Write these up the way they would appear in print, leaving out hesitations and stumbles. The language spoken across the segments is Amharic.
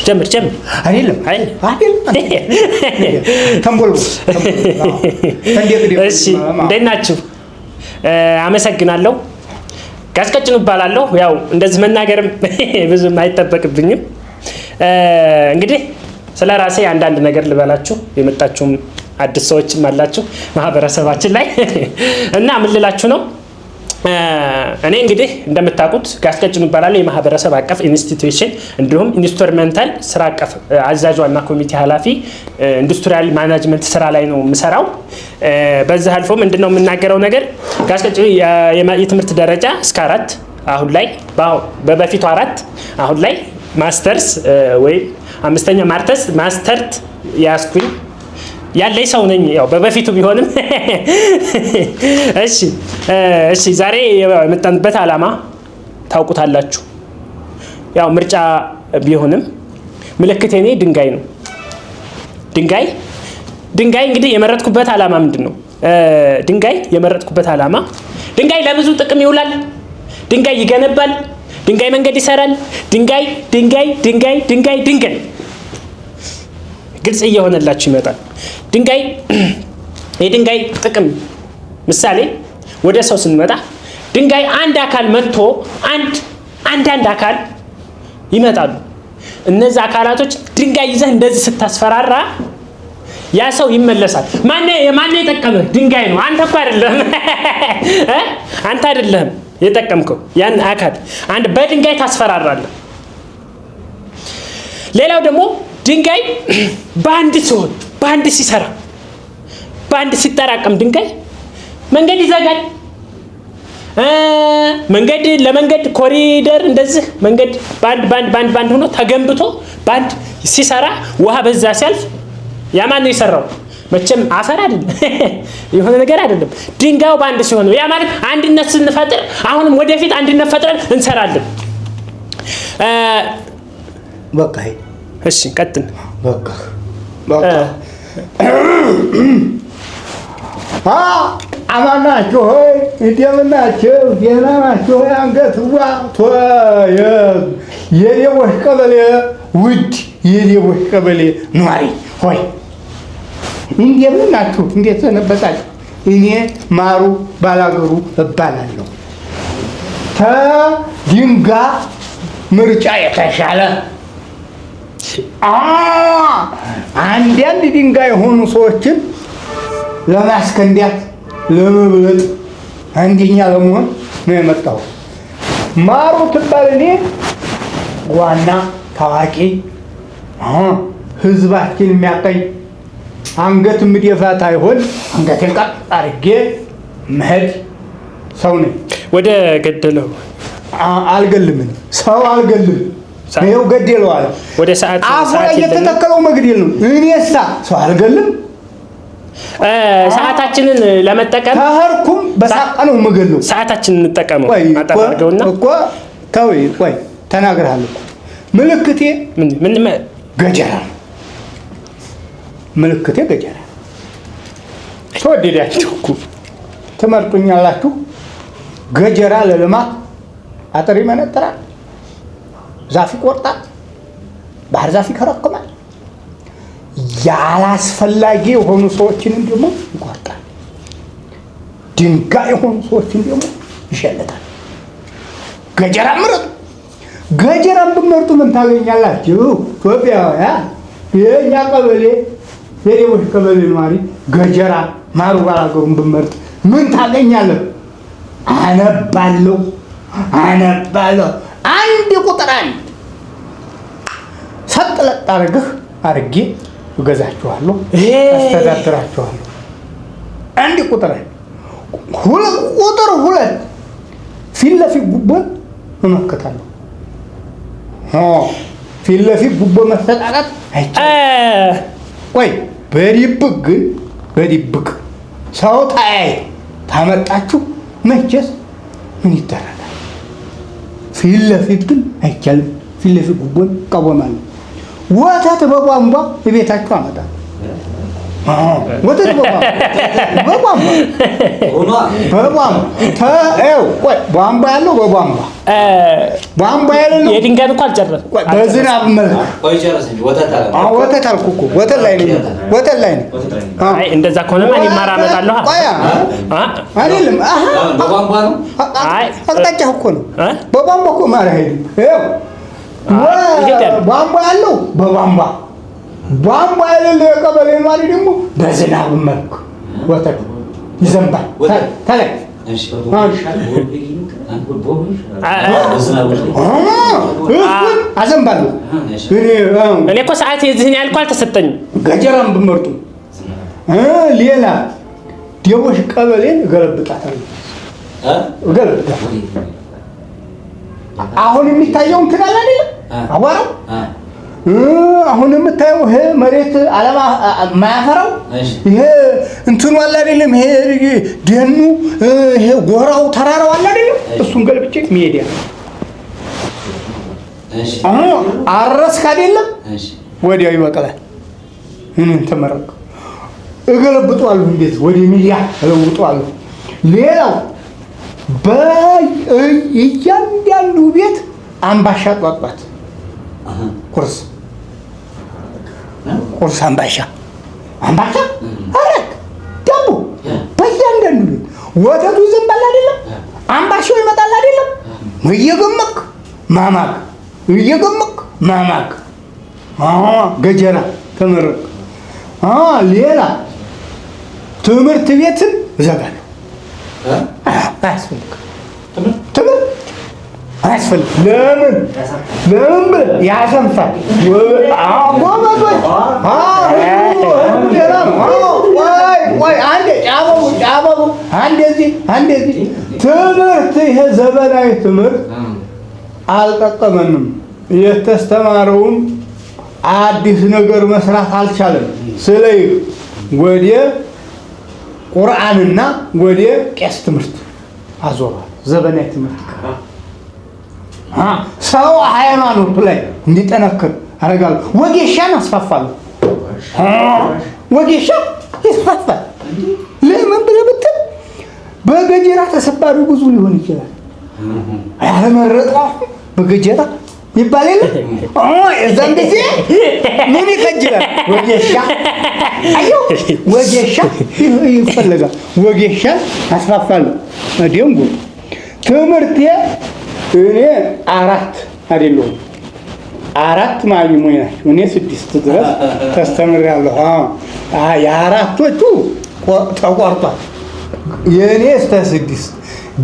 ጀምር አይደለም ተንቦልቦ እሺ እንዴት ናችሁ? አመሰግናለሁ። ጋሽ ቀጭኑ እባላለሁ። ያው እንደዚህ መናገርም ብዙም አይጠበቅብኝም። እንግዲህ ስለ ራሴ አንዳንድ ነገር ልበላችሁ። የመጣችሁም አዲስ ሰዎችም አላችሁ ማህበረሰባችን ላይ እና ምን ልላችሁ ነው? እኔ እንግዲህ እንደምታውቁት ጋሽ ቀጭኑ እባላለሁ። የማህበረሰብ አቀፍ ኢንስቲትዩሽን እንዲሁም ኢንስትሩሜንታል ስራ አቀፍ አዛዥ ዋና ኮሚቴ ኃላፊ ኢንዱስትሪያል ማኔጅመንት ስራ ላይ ነው የምሰራው። በዚህ አልፎ ምንድነው የምናገረው ነገር ጋሽ ቀጭኑ የትምህርት ደረጃ እስከ 4 አሁን ላይ በፊቱ 4 አሁን ላይ ማስተርስ ወይ አምስተኛ ማስተርት ያስኩኝ ያለኝ ሰው ነኝ። ያው በፊቱ ቢሆንም እሺ ዛሬ የመጣንበት ዓላማ ታውቁታላችሁ። ያው ምርጫ ቢሆንም ምልክቴ እኔ ድንጋይ ነው። ድንጋይ እንግዲህ የመረጥኩበት ዓላማ ምንድነው? ድንጋይ የመረጥኩበት ዓላማ ድንጋይ ለብዙ ጥቅም ይውላል። ድንጋይ ይገነባል። ድንጋይ መንገድ ይሰራል። ድንጋይ ግልጽ እየሆነላችሁ ይመጣል። የድንጋይ ጥቅም ምሳሌ ወደ ሰው ስንመጣ ድንጋይ አንድ አካል መጥቶ አንድ አካል ይመጣሉ። እነዚህ አካላቶች ድንጋይ ይዘህ እንደዚህ ስታስፈራራ ያ ሰው ይመለሳል። ማን የጠቀመህ? ድንጋይ ነው። አንተ እኮ አይደለም አንተ አይደለም የጠቀምከው ያን አካል አንድ በድንጋይ ታስፈራራለህ። ሌላው ደግሞ ድንጋይ በአንድ ሲሰራ በአንድ ሲጠራቀም ድንጋይ መንገድ ይዘጋል። ለመንገድ ኮሪደር እንደዚህ መንገድ ባንድ ሆኖ ተገንብቶ ባንድ ሲሰራ ውሃ በዛ ሲያልፍ ያ ማን ነው የሰራው? መቼም አፈር አይደለም የሆነ ነገር አይደለም። ድንጋዩ ባንድ ሲሆን ያ ማለት አንድነት ስንፈጥር አሁንም ወደፊት አንድነት ፈጥረን እንሰራለን። በቃ እሺ ቀጥል። በቃ አማናችሁ ሆይ እንደምናችሁ? ደህና ናችሁ? አንገትዋ የሌቦች ቀበሌ ውድ የሌቦች ቀበሌ ነዋሪ ሆይ እንደምን ናችሁ? እንዴት ሰነበታችሁ? እኔ ማሩ ባላገሩ እባላለሁ። ከድንጋይ ምርጫ የተሻለ አንዳንድ ድንጋይ የሆኑ ሰዎችን ለማስከንዳት ለመብለጥ አንደኛ ለመሆን ነው የመጣሁት። ማሩ ትባል እኔ ዋና ታዋቂ ህዝባችን የሚያቀኝ አንገት ምድፋት አይሆን አንገቴን ቀጥ አድርጌ መሄድ ሰው ነኝ። ወደ ገደለው አልገልም። ሰው አልገልም። ይኸው ገደለዋል። ወደ ሰዓት የተተከለው መግደል ነው። እኔሳ ሰው አልገልም። ሰዓታችንን ለመጠቀም ከህርኩም በሳቃ ነው የምገለው። ሰዓታችንን እንጠቀመው። አጠራርገውና እኮ ቆይ ተናግረሃል እኮ ምልክቴ ምን ገጀራ ነው። ምልክቴ ገጀራ። ተወደዳችሁ እኮ ትመርጡኛላችሁ። ገጀራ ለልማት አጥር ይመነጥራል፣ ዛፍ ይቆርጣል፣ ባህር ዛፍ ይከረክማል፣ ያላስፈላጊ የሆኑ ሰዎችንም ደግሞ ይቆርጣል፣ ድንጋይ የሆኑ ሰዎችን ደግሞ ይሸልታል። ገጀራ ምረጡ። ገጀራን ብትመርጡ ምን ታገኛላችሁ? ኢትዮጵያውያን የኛ ቀበሌ የሌቦች ቀበሌ ነዋሪ ገጀራ ማሩ ባላገሩን ብትመርጥ ምን ታገኛለህ? አነባለሁ አንድ ቁጥር አንድ ሰጥለጥ አድርጌ እገዛችኋለሁ፣ አስተዳድራችኋለሁ። አንድ ቁጥር ቁጥር 2 ፊት ለፊት ጉቦ እመክታለሁ። ፊት ለፊት ጉቦ መሰጣጣት አይቻልም። ቆይ በድብቅ ሰው ታመጣችሁ መቼስ ምን ይደረጋል? ፊት ለፊት ግን አይቻልም። ፊት ለፊት ጉቦን እቃወማለሁ። ወተት በቧንቧ ቤታችሁ አመጣለሁ። ወተት ቧንቧ ያለው ቧንቧ ያለው የድንጋይ እኮ አልጨረስም። በዝናብ መልክ ወተት አልኩ እኮ ወተት ላይ ነው። አይ እንደዛ ከሆነማ እኔ ማር አመጣለሁ። አይደለም አቅጣጫ እኮ ነው። በቧንቧ እኮ ማር አይደለም። ቧንቧ ያለው ቧንቧ የሌለው የቀበሌ ነዋሪ ደግሞ በዝናብ መልክ ወተት ይዘንባል። ተለይ አዘንባለሁ። እኔ እኮ ሰዓት የዚህን ያህል እኮ አልተሰጠኝም። ገጀራም ብመርጡ ሌላ ደቦሽ ቀበሌን እገለብጣታለሁ። አሁን የሚታየው እንትን አለ አይደለም አቧራው አሁን የምታየው ይሄ መሬት አለማ ማያፈራው ይሄ እንትኑ አለ አይደለም ይሄ ደኑ ይሄ ጎራው ተራራው አለ አይደለም እሱን ገልብጬ ሚዲያ አረስክ አይደለም ወዲያው ይበቅላል። እኔን ተመረቅ እገለብጠዋለሁ። እንዴት ወደ ሚዲያ እለውጠዋለሁ። ሌላው በእያንዳንዱ ቤት አምባሻ ጧጧት ቁርስ አምባሻ አረክ ዳቦ በእያንዳንዱ ቤት ወተቱ ይዘንባል አይደለም አምባሻው ይመጣል አይደለም እየገመክ ማማቅ ገጀራ ተመረቅ። ሌላ ትምህርት ቤትን እዘጋለሁ። አያስፈልግም። ለምን ብለህ ያሰንፋል። ትምህርት ይሄ ዘመናዊ ትምህርት አልጠቀመንም። የተስተማረውም አዲስ ነገር መስራት አልቻለም። ስለዚህ ወደ ቁርአንና ወደ ቄስ ትምህርት አዞሯል። ዘመናዊ ትምህርት ሰው ሃይማኖቱ ላይ እንዲጠነክር አደርጋለሁ። ወጌሻን አስፋፋለሁ። ወጌሻ ይስፋፋል። ለምን ብለህ ብትል በገጀራ ተሰባሪው ብዙ ሊሆን ይችላል። ያለመረጠው በገጀራ ይባል የለ እዛም ጊዜ ምን ይፈጅላል? ወጌሻ ይፈለጋል። ወጌሻን አስፋፋለሁ። ደንጉ ትምህርቴ እኔ 4 አይደለሁም 4 ማይሞኝ ናቸው። እኔ 6 ድረስ ተስተምሬያለሁ። የአራቶቹ ተቋርጧል። የእኔ እስከ 6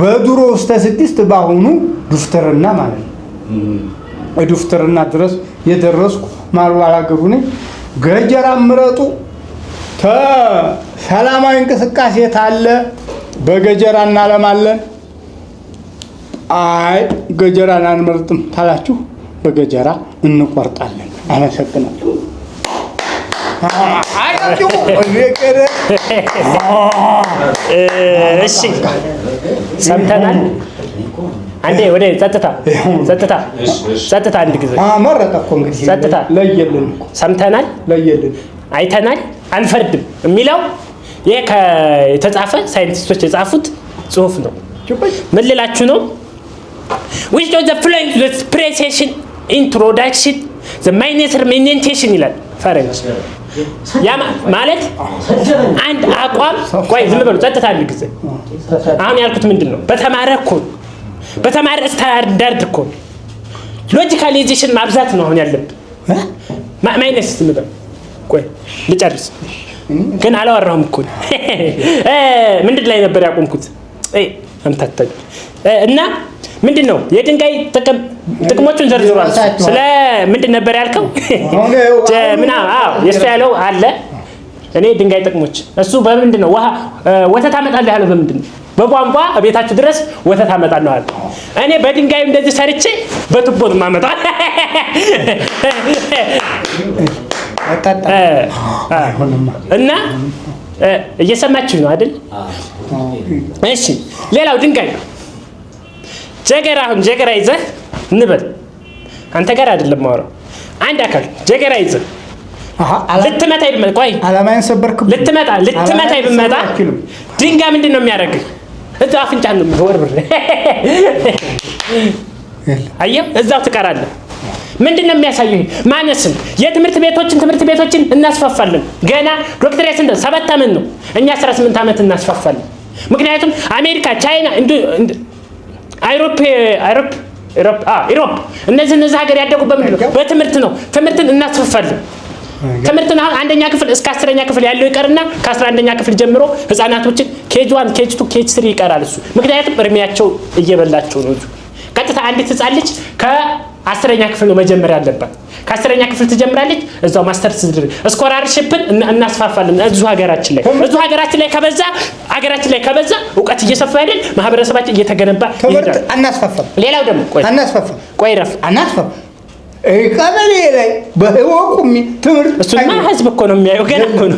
በድሮ እስከ 6 በአሁኑ ዱፍተርና ማለት ነው። ዱፍተርና ድረስ የደረስኩ ማልዋል ሀገሩ ነኝ። ገጀራ ምረጡ። ሰላማዊ እንቅስቃሴ ታለ በገጀራ እናለማለን። አይ ገጀራን አንመርጥም ታላችሁ በገጀራ እንቆርጣለን። አመሰግናለሁ። እሺ ሰምተናል። አንዴ ወደ ጸጥታ አንድ ጊዜ መረጠ እኮ እንግዲህ ጸጥታ ለየልን እኮ ሰምተናል፣ ለየልን፣ አይተናል፣ አንፈርድም የሚለው ይሄ የተጻፈ ሳይንቲስቶች የጻፉት ጽሁፍ ነው። ምን ልላችሁ ነው? which of the following expression introduction the minor termination ይላል ፈረንጅ። ያ ማለት አንድ አቋም ቆይ ዝም በሉ ጸጥታ አንድ ጊዜ። አሁን ያልኩት ምንድነው? በተማረ ስታንዳርድ እኮ ሎጂካላይዜሽን ማብዛት ነው አሁን ያለብን። ማይነስ ዝም በሉ ቆይ ልጨርስ። ግን አላወራሁም እኮ ምንድን ላይ ነበር ያቆምኩት? አምታታኝ እና ምንድነው የድንጋይ ጥቅሞቹን ዘርዝሯል። ስለ ምንድን ነበር ያልከው? የሱ ያለው አለ። እኔ ድንጋይ ጥቅሞች እሱ በምንድነው ወተት አመጣለሁ ያለው በምንድነው? በቧንቧ ቤታችሁ ድረስ ወተት አመጣለሁ አለ። እኔ በድንጋይ እንደዚህ ሰርቼ በቱቦ ነው የማመጣው። እና እየሰማችሁ ነው አይደል? እሺ ሌላው ድንጋይ ጀገራ። አሁን ጀገራ ይዘህ እንበል አንተ ጋር አይደለም ማወራው። አንድ አካል ጀገራ ይዘህ ልትመታ ይብመጣ ቆይ አላማዬን ሰበርክ። ልትመታ ይብመጣ ድንጋይ ምንድን ነው የሚያደርግህ? እዛው አፍንጫህን ነው የሚወርብር። አየህ እዛው ትቀራለህ። ምንድን ነው የሚያሳየው? ማነስን የትምህርት ቤቶችን እናስፋፋለን። ገና ዶክተሬት 7 ዓመት ነው፣ እኛ 18 ዓመት እናስፋፋለን። ምክንያቱም አሜሪካ፣ ቻይና፣ ኢሮፕ እነዚህ ሀገር ያደጉበት ምንድን ነው? በትምህርት ነው። ትምህርትን እናስፋፋለን። ትምህርትን አሁን 1ኛ ክፍል እስከ 10ኛ ክፍል ያለው ይቀርና ከ11ኛ ክፍል ጀምሮ ህፃናቶችን ኬጅ1 ኬጅ2 ኬጅ3 ይቀራል እሱ። ምክንያቱም እድሜያቸው እየበላቸው ነው። ቀጥታ አንዲት ህፃን ልጅ ከ10ኛ ክፍል ነው መጀመሪያ ያለባት። ከ10ኛ ክፍል ትጀምራለች፣ እዛው ማስተርስ ስኮላርሺፕን እናስፋፋለን። እዚሁ ሀገራችን ላይ ከበዛ እውቀት እየሰፋ አይደል? ማህበረሰባችን እየተገነባ ይሄዳል። አናስፋፋም። ሌላው ደግሞ ቆይ ረፍ አናስፋፋም። ቀበሌ ላይ በህወቁም ትምህርት እሱማ ህዝብ እኮ ነው የሚያየው። ገና እኮ ነው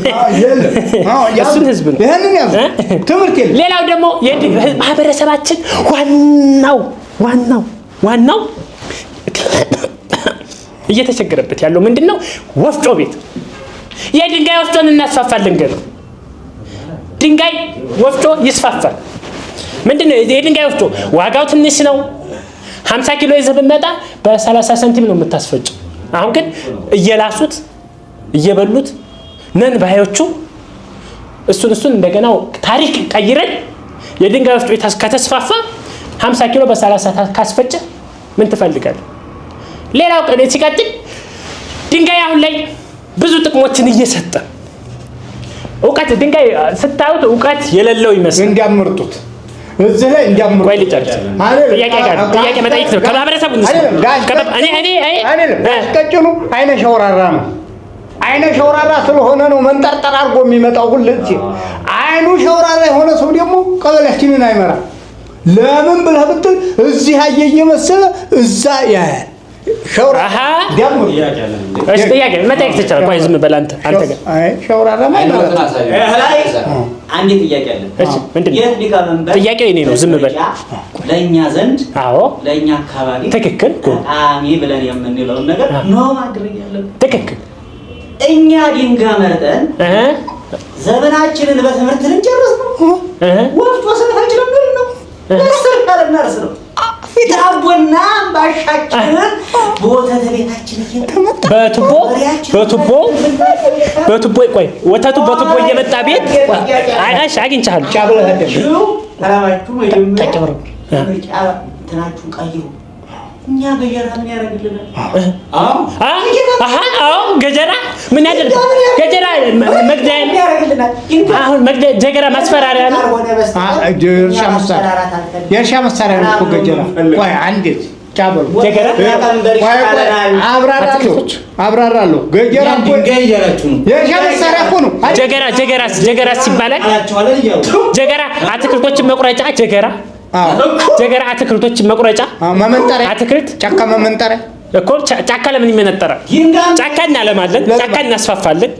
እሱን ህዝብ ነው ይሄንን ያዙ ትምህርት የለም። ሌላው ደግሞ ማህበረሰባችን ዋናው እየተቸገረበት ያለው ምንድነው? ወፍጮ ቤት። የድንጋይ ወፍጮን እናስፋፋለን። ገና ድንጋይ ወፍጮ ይስፋፋል። ምንድነው የድንጋይ ወፍጮ? ዋጋው ትንሽ ነው። 50 ኪሎ ይዘህ ብትመጣ በ30 ሳንቲም ነው የምታስፈጭው። አሁን ግን እየላሱት እየበሉት ነን ባዮቹ እሱን እንደገና ታሪክ ቀይረን የድንጋይ ወፍጮ ከተስፋፋ 50 ኪሎ በ30 ካስፈጨ ምን ትፈልጋለህ? ሌላው ቀን ሲቀጥል ድንጋይ አሁን ላይ ብዙ ጥቅሞችን እየሰጠ እውቀት ድንጋይ ስታዩት እውቀት የሌለው ይመስል እንዲያመርጡት እዚህ ላይ እንዲያመርጡት ወይ ልጨርስ ጥያቄ መጠየቅ ነው። ከማህበረሰቡ ቀጭኑ አይነ ሸውራራ ነው። አይነ ሸውራራ ስለሆነ ነው መንጠርጠር አድርጎ የሚመጣው ሁልጊዜ። አይኑ ሸውራራ የሆነ ሰው ደግሞ ቀበሌያችንን አይመራም። ለምን ብለህ ብትል እዚህ አየየ መሰለ እዛ ያያል። ሸውራራ ዲያምሩ ጥያቄ መጠየቅ ትችላለህ። ቆይ ዝም በል አንተ ጋር ሸውራራ ማለት አንድ ጥያቄ አለ። እሺ ምንድነው? ጥያቄው የኔ ነው። ዝም በል ለኛ ዘንድ አዎ ለኛ አካባቢ ትክክል አሚ ብለን የምንለው ነገር ነው ማድረግ ያለብን። ትክክል እኛ ድንጋይ መርጠን ዘመናችንን በትምህርት ልንጨርስ ነው። ወፍጮ ሰፋችን ነው ለሰርካለናርስ ነው። ዳቦና ባሻችንን በወተት ቤታችን እየተመጣ በቱቦ ቆይ ወተቱ በቱቦ እየመጣ ቤት አይሽ አግኝቻለሁ። ጫብለህ ተራማችሁ ወይ እንትናችሁ ቀይሩ። እኛ ገጀራ ምን ያደርግልናል? ገጀራ ምን ያደርጋል? ገጀራ መግደያ ያደርግልናል። አሁን ገጀራ ማስፈራሪያ ነው። የእርሻ መሳሪያ ነው እኮ ገጀራ። ቆይ አንዴት ጫበሉ ገጀራ አብራራለሁ። ገጀራ ድንጋይ እያላችሁ ነው። የእርሻ መሳሪያ እኮ ነው። ጀገራ ሲባል ጀገራ አትክልቶችን መቁረጫ ጀገራ አትክልቶችን መቁረጫ መመንጠሪያ አትክልት ጫካ መመንጠሪያ እኮ ጫካ ለምን ይመነጠራል? ጫካ እናለማለን፣ ጫካ እናስፋፋለን።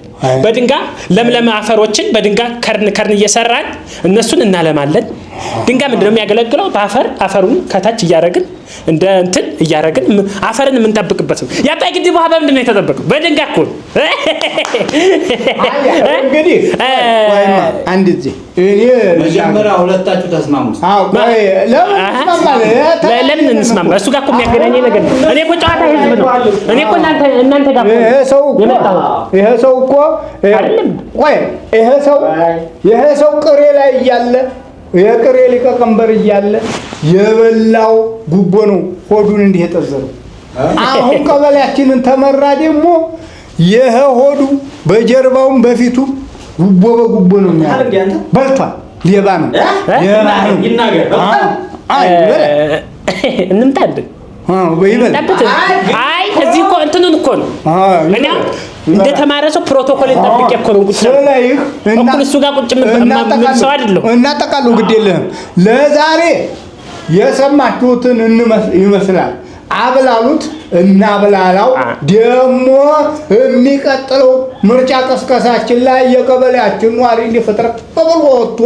በድንጋይ ለምለም አፈሮችን በድንጋይ ከርን እየሰራን እነሱን እናለማለን። ድንጋይ ምንድነው የሚያገለግለው? አፈሩን ከታች እያረግን እንደ እንትን እያረግን አፈርን የምንጠብቅበት ነው። የአባይ ግድብ ውሃ በምንድን ነው የተጠበቀው? በድንጋይ እኮ ነው። እንግዲህ አንድ ጊዜ እኔ መጀመሪያ ሁለታችሁ ተስማሙ። ለምን እንስማማ? እሱ ጋር እኮ የሚያገናኘኝ ነገር ነው። እኔ እኮ ጨዋታ ህዝብ ነው። እኔ እኮ እናንተ ጋር ይሄ ሰው እኮ አይደለም። ቆይ ይሄ ሰው ቅሬ ላይ እያለ የቅሬ ሊቀመንበር እያለ የበላው ጉቦ ነው ሆዱን እንዲህ የጠዘረው። አሁን ቀበሌያችንን ተመራ ደግሞ ይሄ ሆዱ በጀርባውም በፊቱ ጉቦ በጉቦ ነው የሚያደርገው። በልቷል። ሌባ ነው ይናገር። እንምጣለን አይ እዚህ እኮ እንትኑን እኮ ነው እኛ እንደተማረ ሰው ፕሮቶኮል ጠብቄ እኮ ነው ቁጭ እኮ እሱ ጋር ቁጭ ምን ሰው አይደለም። እናጠቃሉ ግድ የለህም። ለዛሬ የሰማችሁትን ይመስላል። አብላሉት እናብላላው። ደግሞ የሚቀጥለው ምርጫ ቀስቀሳችን ላይ የቀበሌያችን ኗሪ ሊፈጥር ተብሎት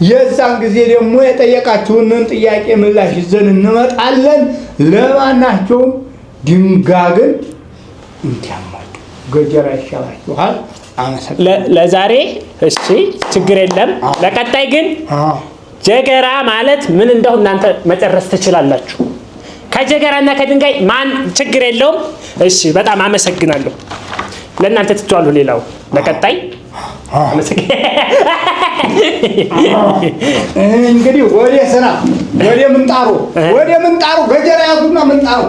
የዛን ጊዜ ደግሞ የጠየቃችሁንን ጥያቄ ምላሽ ይዘን እንመጣለን። ለማናቸውም ድንጋይ ግን እንዲያማጡ ገጀራ ይሻላችኋል። ለዛሬ እሺ ችግር የለም። ለቀጣይ ግን ጀገራ ማለት ምን እንደው እናንተ መጨረስ ትችላላችሁ። ከጀገራና ከድንጋይ ማን ችግር የለውም። እሺ በጣም አመሰግናለሁ። ለእናንተ ትቷሉ። ሌላው ለቀጣይ እንግዲህ ወደ ስራ ወደ ምንጣሩ ገጀራ ያዙና ምንጣሩ